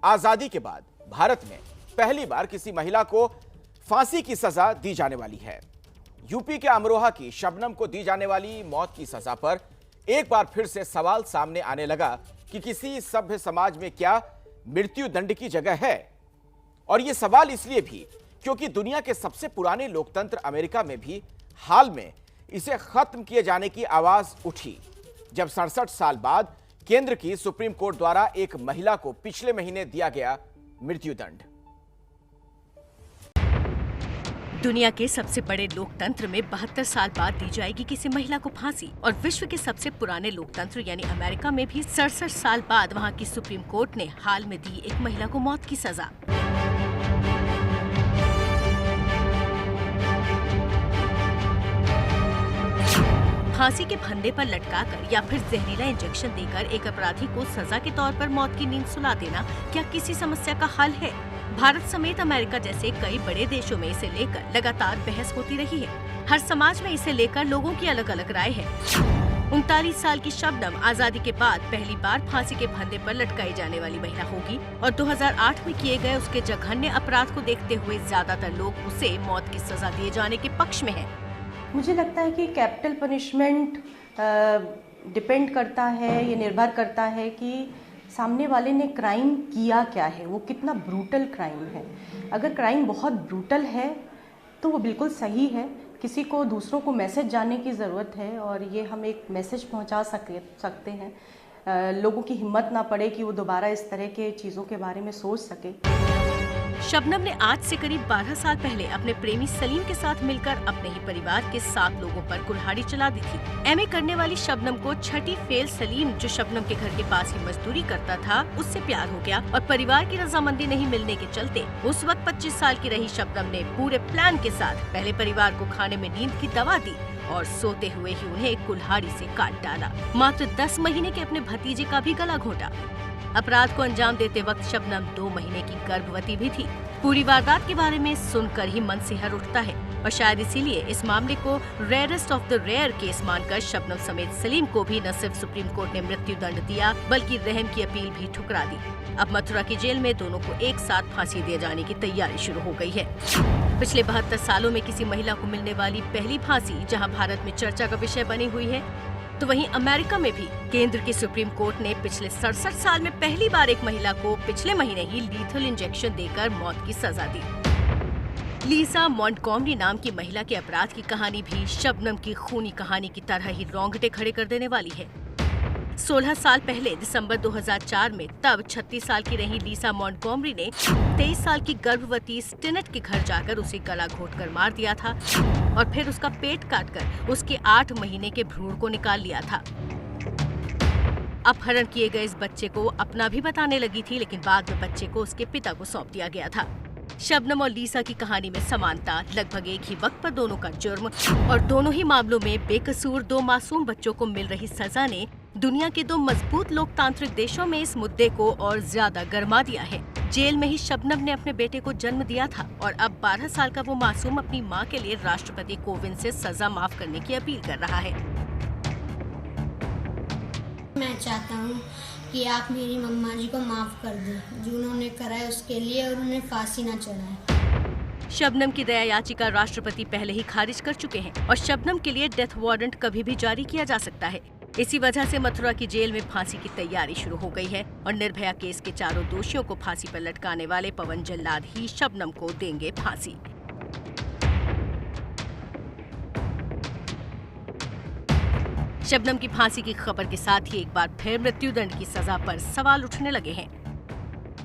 आजादी के बाद भारत में पहली बार किसी महिला को फांसी की सजा दी जाने वाली है। यूपी के अमरोहा की शबनम को दी जाने वाली मौत की सजा पर एक बार फिर से सवाल सामने आने लगा कि किसी सभ्य समाज में क्या मृत्यु दंड की जगह है। और यह सवाल इसलिए भी क्योंकि दुनिया के सबसे पुराने लोकतंत्र अमेरिका में भी हाल में इसे खत्म किए जाने की आवाज उठी, जब 67 साल बाद केंद्र की सुप्रीम कोर्ट द्वारा एक महिला को पिछले महीने दिया गया मृत्युदंड। दुनिया के सबसे बड़े लोकतंत्र में 72 साल बाद दी जाएगी किसी महिला को फांसी और विश्व के सबसे पुराने लोकतंत्र यानी अमेरिका में भी 67 साल बाद वहां की सुप्रीम कोर्ट ने हाल में दी एक महिला को मौत की सजा। फांसी के फंदे पर लटकाकर या फिर जहरीला इंजेक्शन देकर एक अपराधी को सजा के तौर पर मौत की नींद सुला देना क्या किसी समस्या का हल है? भारत समेत अमेरिका जैसे कई बड़े देशों में इसे लेकर लगातार बहस होती रही है। हर समाज में इसे लेकर लोगों की अलग अलग राय है। 39 साल की शबनम आजादी के बाद पहली बार फांसी के फंदे पर लटकाई जाने वाली महिला होगी और 2008 में किए गए उसके जघन्य अपराध को देखते हुए ज्यादातर लोग उसे मौत की सजा दिए जाने के पक्ष में हैं। मुझे लगता है कि कैपिटल पनिशमेंट डिपेंड करता है, ये निर्भर करता है कि सामने वाले ने क्राइम किया क्या है, वो कितना ब्रूटल क्राइम है। अगर क्राइम बहुत ब्रूटल है तो वो बिल्कुल सही है। किसी को दूसरों को मैसेज जानने की ज़रूरत है और ये हम एक मैसेज पहुंचा सकते हैं। लोगों की हिम्मत ना पड़े कि वो दोबारा इस तरह के चीज़ों के बारे में सोच सके। शबनम ने आज से करीब 12 साल पहले अपने प्रेमी सलीम के साथ मिलकर अपने ही परिवार के 7 लोगों पर कुल्हाड़ी चला दी थी। एमए करने वाली शबनम को छठी फेल सलीम, जो शबनम के घर के पास ही मजदूरी करता था, उससे प्यार हो गया और परिवार की रजामंदी नहीं मिलने के चलते उस वक्त 25 साल की रही शबनम ने पूरे प्लान के साथ पहले परिवार को खाने में नींद की दवा दी और सोते हुए ही उन्हें कुल्हाड़ी से काट डाला। मात्र 10 महीने के अपने भतीजे का भी गला घोटा। अपराध को अंजाम देते वक्त शबनम 2 महीने की गर्भवती भी थी। पूरी वारदात के बारे में सुनकर ही मन सिहर उठता है और शायद इसीलिए इस मामले को rarest of the rare case मानकर शबनम समेत सलीम को भी न सिर्फ सुप्रीम कोर्ट ने मृत्यु दंड दिया बल्कि रहम की अपील भी ठुकरा दी। अब मथुरा की जेल में दोनों को एक साथ फांसी दिए जाने की तैयारी शुरू हो गई है। पिछले 72 सालों में किसी महिला को मिलने वाली पहली फांसी जहाँ भारत में चर्चा का विषय बनी हुई है, तो वहीं अमेरिका में भी केंद्र की सुप्रीम कोर्ट ने पिछले 67 साल में पहली बार एक महिला को पिछले महीने ही लीथल इंजेक्शन देकर मौत की सजा दी। लीसा मॉन्टगोमरी नाम की महिला के अपराध की कहानी भी शबनम की खूनी कहानी की तरह ही रोंगटे खड़े कर देने वाली है। 16 साल पहले दिसंबर 2004 में तब 36 साल की रही लीसा मॉन्टगोमरी ने 23 साल की गर्भवती स्टिनेट के घर जाकर उसे गला घोंटकर मार दिया था और फिर उसका पेट काटकर उसके 8 महीने के भ्रूण को निकाल लिया था। अपहरण किए गए इस बच्चे को अपना भी बताने लगी थी, लेकिन बाद में बच्चे को उसके पिता को सौंप दिया गया था। शबनम और लीसा की कहानी में समानता, लगभग एक ही वक्त पर दोनों का जुर्म और दोनों ही मामलों में बेकसूर 2 मासूम बच्चों को मिल रही सजा ने दुनिया के 2 मजबूत लोकतांत्रिक देशों में इस मुद्दे को और ज्यादा गरमा दिया है। जेल में ही शबनम ने अपने बेटे को जन्म दिया था और अब 12 साल का वो मासूम अपनी मां के लिए राष्ट्रपति कोविंद से सजा माफ करने की अपील कर रहा है। मैं चाहता हूँ कि आप मेरी मम्मा जी को माफ कर दें, जो उन्होंने करा है उसके लिए, और उन्हें फांसी न चढ़ाएं। शबनम की दया याचिका राष्ट्रपति पहले ही खारिज कर चुके हैं और शबनम के लिए डेथ वारंट कभी भी जारी किया जा सकता है। इसी वजह से मथुरा की जेल में फांसी की तैयारी शुरू हो गई है और निर्भया केस के चारों दोषियों को फांसी पर लटकाने वाले पवन जल्लाद ही शबनम को देंगे फांसी। शबनम की फांसी की खबर के साथ ही एक बार फिर मृत्युदंड की सजा पर सवाल उठने लगे हैं।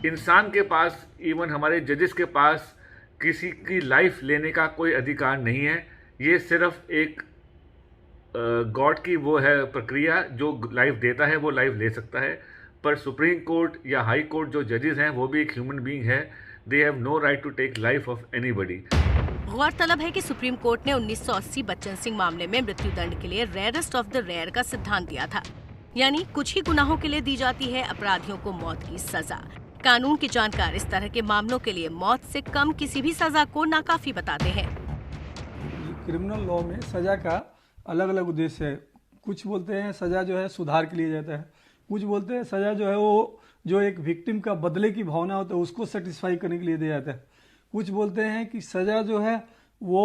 इंसान के पास, इवन हमारे जजेस के पास किसी की लाइफ लेने का कोई अधिकार नहीं है। ये सिर्फ एक गॉड की वो है प्रक्रिया, जो लाइफ देता है वो लाइफ ले सकता है। पर सुप्रीम कोर्ट या हाई कोर्ट जो जजेस हैं वो भी एक ह्यूमन बीइंग है। They have no right to take life of anybody. गौरतलब है कि सुप्रीम कोर्ट ने 1980 बच्चन सिंह मामले में मृत्युदंड के लिए रेयरेस्ट ऑफ द रेयर का सिद्धांत दिया था, यानी कुछ ही गुनाहों के लिए दी जाती है अपराधियों को मौत की सजा। कानून के जानकार इस तरह के मामलों के लिए मौत से कम किसी भी सजा को नाकाफी बताते हैं। क्रिमिनल लॉ में सजा का अलग अलग उद्देश्य है। कुछ बोलते हैं सजा जो है सुधार के लिए जाता है, कुछ बोलते हैं सजा जो है वो जो एक विक्टिम का बदले की भावना होता है उसको सेटिस्फाई करने के लिए दिया जाता है। कुछ बोलते हैं कि सज़ा जो है वो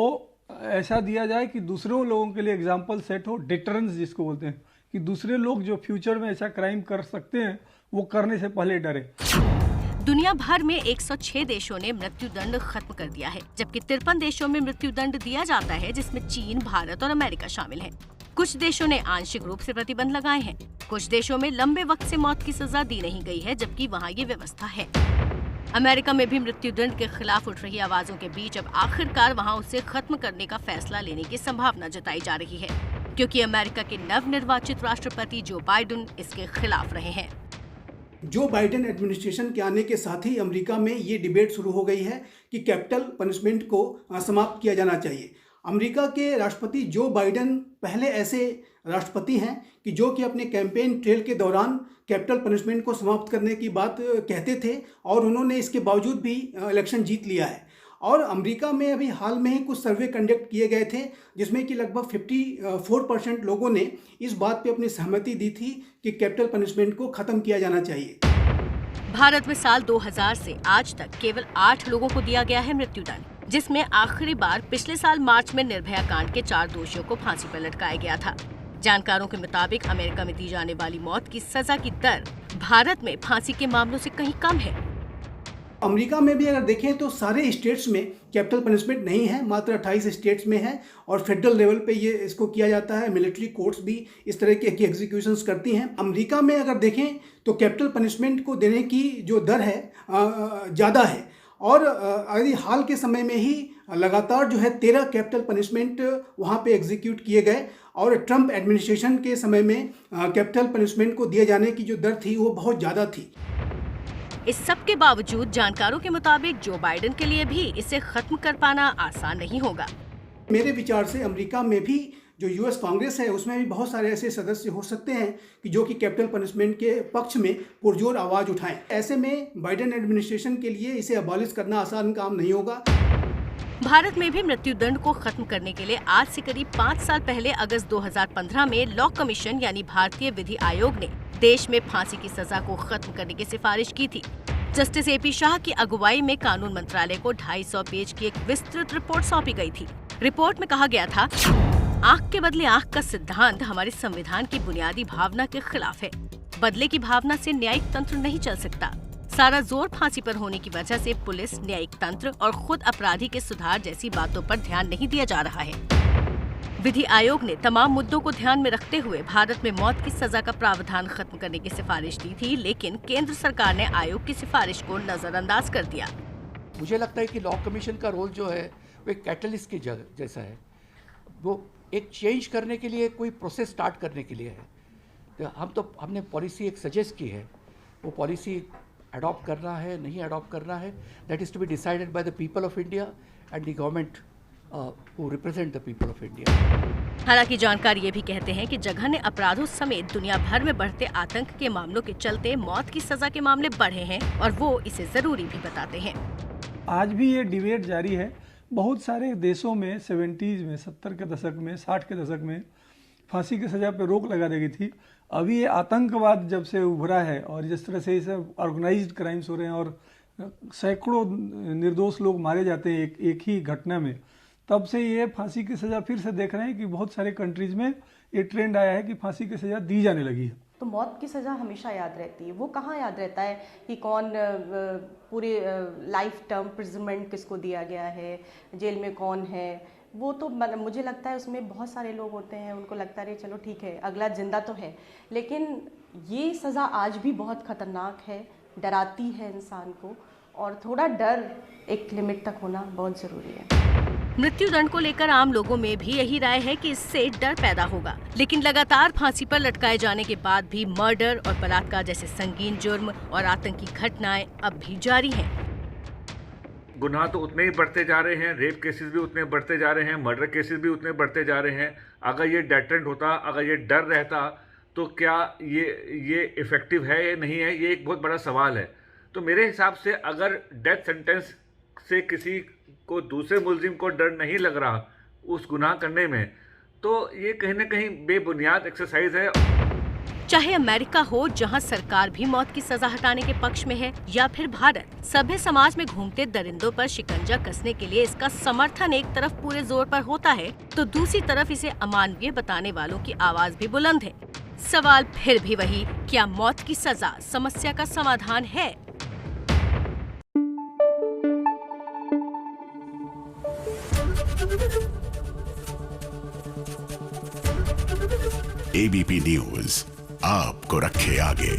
ऐसा दिया जाए कि दूसरों लोगों के लिए एग्जाम्पल सेट हो, डिटरेंस जिसको बोलते हैं, कि दूसरे लोग जो फ्यूचर में ऐसा क्राइम कर सकते हैं वो करने से पहले डरे। दुनिया भर में 106 देशों ने मृत्युदंड खत्म कर दिया है, जबकि 53 देशों में मृत्युदंड दिया जाता है, जिसमें चीन, भारत और अमेरिका शामिल हैं। कुछ देशों ने आंशिक रूप से प्रतिबंध लगाए हैं। कुछ देशों में लंबे वक्त से मौत की सजा दी नहीं गई है, जबकि वहाँ ये व्यवस्था है। अमेरिका में भी मृत्युदंड के खिलाफ उठ रही आवाजों के बीच अब आखिरकार वहाँ उसे खत्म करने का फैसला लेने की संभावना जताई जा रही है, क्योंकि अमेरिका के नवनिर्वाचित राष्ट्रपति जो बाइडेन इसके खिलाफ रहे हैं। जो बाइडेन एडमिनिस्ट्रेशन के आने के साथ ही अमेरिका में ये डिबेट शुरू हो गई है कि कैपिटल पनिशमेंट को समाप्त किया जाना चाहिए। अमेरिका के राष्ट्रपति जो बाइडेन पहले ऐसे राष्ट्रपति हैं कि जो कि अपने कैंपेन ट्रेल के दौरान कैपिटल पनिशमेंट को समाप्त करने की बात कहते थे और उन्होंने इसके बावजूद भी इलेक्शन जीत लिया है। और अमेरिका में अभी हाल में ही कुछ सर्वे कंडक्ट किए गए थे जिसमें कि लगभग 54% लोगों ने इस बात पे अपनी सहमति दी थी कि कैपिटल पनिशमेंट को ख़त्म किया जाना चाहिए। भारत में साल 2000 से आज तक केवल 8 लोगों को दिया गया है मृत्युदंड, जिसमें आखिरी बार पिछले साल मार्च में निर्भया कांड के 4 दोषियों को फांसी पर लटकाया गया था। जानकारों के मुताबिक अमेरिका में दी जाने वाली मौत की सजा की दर भारत में फांसी के मामलों से कहीं कम है। अमेरिका में भी अगर देखें तो सारे स्टेट्स में कैपिटल पनिशमेंट नहीं है, मात्र 28 स्टेट्स में है और फेडरल लेवल पे ये इसको किया जाता है। मिलिट्री कोर्ट्स भी इस तरह के एग्जीक्यूशंस करती हैं। अमेरिका में अगर देखें तो कैपिटल पनिशमेंट को देने की जो दर है ज़्यादा है और अभी हाल के समय में ही लगातार जो है 13 कैपिटल पनिशमेंट वहाँ पे एग्जीक्यूट किए गए और ट्रंप एडमिनिस्ट्रेशन के समय में कैपिटल पनिशमेंट को दिए जाने की जो दर थी वो बहुत ज़्यादा थी। इस सब के बावजूद जानकारों के मुताबिक जो बाइडेन के लिए भी इसे खत्म कर पाना आसान नहीं होगा। मेरे विचार से अमेरिका में भी जो यूएस कांग्रेस है उसमें भी बहुत सारे ऐसे सदस्य हो सकते हैं कि जो कि कैपिटल पनिशमेंट के पक्ष में पुरजोर आवाज उठाएं। ऐसे में बाइडेन एडमिनिस्ट्रेशन के लिए इसे अबॉलिश करना आसान काम नहीं होगा। भारत में भी मृत्युदंड को खत्म करने के लिए आज से करीब 5 साल पहले अगस्त 2015 में लॉ कमीशन यानी भारतीय विधि आयोग ने देश में फांसी की सजा को खत्म करने की सिफारिश की थी। जस्टिस AP शाह की अगुवाई में कानून मंत्रालय को 250 पेज की एक विस्तृत रिपोर्ट सौंपी गई थी। रिपोर्ट में कहा गया था, आंख के बदले आंख का सिद्धांत हमारे संविधान की बुनियादी भावना के खिलाफ है। बदले की भावना से न्यायिक तंत्र नहीं चल सकता। सारा जोर फांसी पर होने की वजह से पुलिस, न्यायिक तंत्र और खुद अपराधी के सुधार जैसी बातों पर ध्यान नहीं दिया जा रहा है। विधि आयोग ने तमाम मुद्दों को ध्यान में रखते हुए भारत में मौत की सजा का प्रावधान खत्म करने की सिफारिश दी थी, लेकिन केंद्र सरकार ने आयोग की सिफारिश को नजरअंदाज कर दिया। मुझे लगता है कि लॉ कमीशन का रोल जो है वो एक कैटलिस्ट की जैसा है। वो एक चेंज करने के लिए, कोई प्रोसेस स्टार्ट करने के लिए है। तो हमने पॉलिसी एक सजेस्ट की है, वो पॉलिसी अडॉप्ट करना है नहीं अडॉप्ट करना है, that is to be decided by the people of India and the government who represent the people of India। हालांकि जानकार ये भी कहते हैं कि जघन्य अपराधों समेत दुनिया भर में बढ़ते आतंक के मामलों के चलते मौत की सजा के मामले बढ़े हैं और वो इसे जरूरी भी बताते हैं। आज भी ये डिबेट जारी है। बहुत सारे देशों में 70s में, 70 के दशक में, 60 के दशक में फांसी की सजा पर रोक लगा दी गई थी। अभी ये आतंकवाद जब से उभरा है और जिस तरह से इसे ऑर्गेनाइज्ड क्राइम्स हो रहे हैं और सैकड़ों निर्दोष लोग मारे जाते हैं एक ही घटना में, तब से ये फांसी की सज़ा फिर से देख रहे हैं कि बहुत सारे कंट्रीज में ये ट्रेंड आया है कि फांसी की सज़ा दी जाने लगी है। तो मौत की सज़ा हमेशा याद रहती है। वो कहाँ याद रहता है कि कौन पूरे लाइफ टर्म प्रिजनमेंट किसको दिया गया है, जेल में कौन है। वो तो मुझे लगता है उसमें बहुत सारे लोग होते हैं, उनको लगता है चलो ठीक है अगला जिंदा तो है, लेकिन ये सज़ा आज भी बहुत ख़तरनाक है, डराती है इंसान को, और थोड़ा डर एक लिमिट तक होना बहुत ज़रूरी है। मृत्युदंड को लेकर आम लोगों में भी यही राय है कि इससे डर पैदा होगा, लेकिन लगातार फांसी पर लटकाए जाने के बाद भी मर्डर और बलात्कार जैसे संगीन जुर्म और आतंकी घटनाएं अब भी जारी हैं। गुनाह तो उतने ही बढ़ते जा रहे हैं, रेप केसेस भी उतने बढ़ते जा रहे हैं, मर्डर केसेस भी उतने बढ़ते जा रहे हैं। अगर ये डेटरेंट होता, अगर ये डर रहता, तो क्या ये इफेक्टिव है या नहीं है, ये एक बहुत बड़ा सवाल है। तो मेरे हिसाब से अगर डेथ सेंटेंस से किसी को, दूसरे मुलजिम को डर नहीं लग रहा उस गुनाह करने में, तो ये कहीं ना कहीं बेबुनियाद एक्सरसाइज है। चाहे अमेरिका हो, जहां सरकार भी मौत की सजा हटाने के पक्ष में है, या फिर भारत, सभ्य समाज में घूमते दरिंदों पर शिकंजा कसने के लिए इसका समर्थन एक तरफ पूरे जोर पर होता है तो दूसरी तरफ इसे अमानवीय बताने वालों की आवाज भी बुलंद है। सवाल फिर भी वही, क्या मौत की सजा समस्या का समाधान है? एबीपी न्यूज आपको रखे आगे।